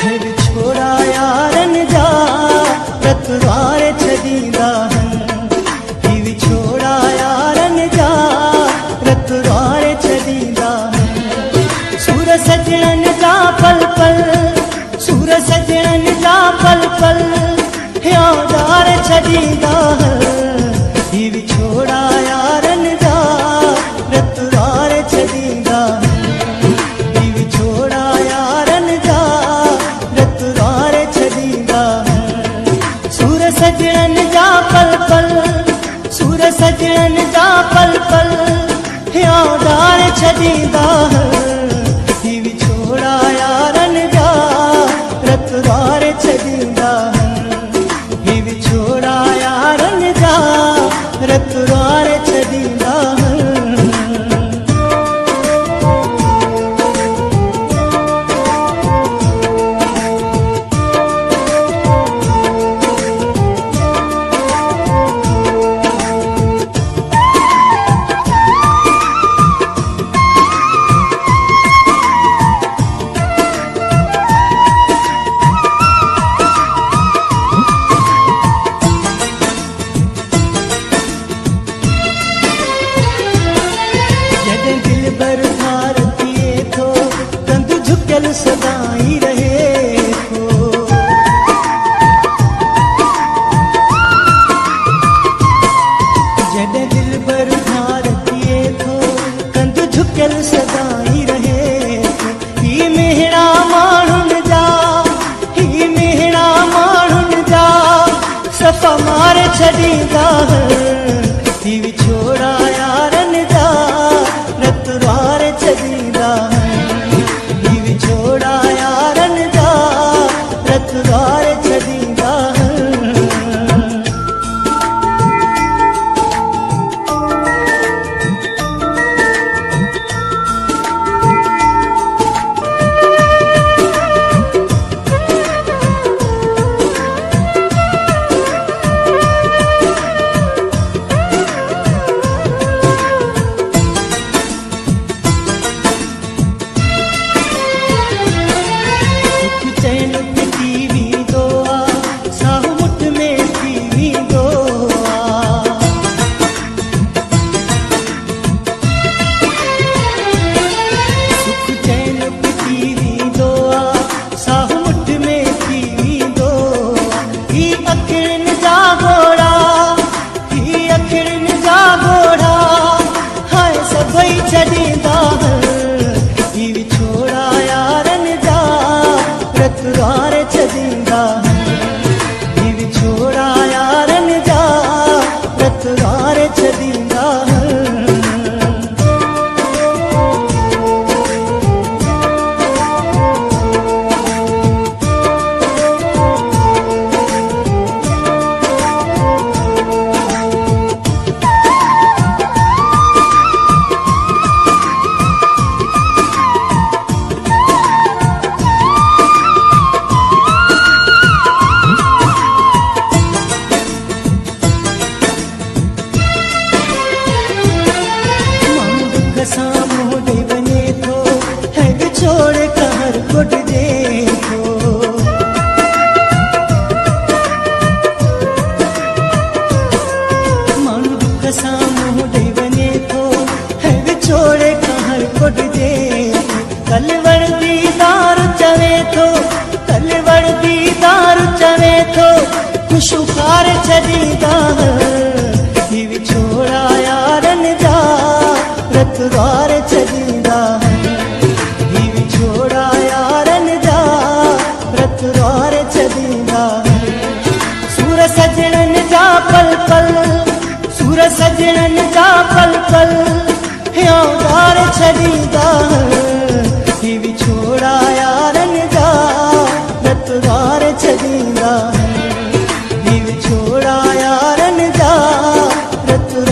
फिर छोड़ा यारन जा रतवार छदींदा ही छोड़ा यारन जा रतवार छदींदा सूर सजणन जा पल पल सूर सजणन जा पल पल यादार छदींदा ही छोड़ा यारन जा रतवार छदींदा ही छोड़ा यारन जा रतवार छदींदा सूर सजणन जा पल पल सूर सजणन जा पल पल यादार छदींदा ही छोड़ा यारन जा रतवार छदींदा ही छोड़ा यारन जा रतवार छदींदा सदाई रहे थो जॾहिं दिल भर भारतीय थो कंध झुकियल सदाई रहे थो ही मेहड़ा माण्हुनि जा ही मेहड़ा माण्हुनि जा सफ़ा मारे छॾींदा ही छोड़ा यारन जा रतवार छॾींदा छोड़ा यारन जा रतवार छदींदा छदींदा ही छोड़ा यारन जा रतवार छदींदा ही छोड़ा यारन जा रतवार छदींदा कलवड़ दीदार चवे थो कलवड़ दीदार चवे थो खुशुकार छदींदा ही छोड़ा यारन जा रतवार छदींदा ही छोड़ा यारन जा रतवार छदींदा सूर सजणन जा पल पल सूर सजणन जा पल पल यादार छदींदा ही छोड़ा यारन जा रतवार छदींदा ही छोड़ा यारन जा रतवार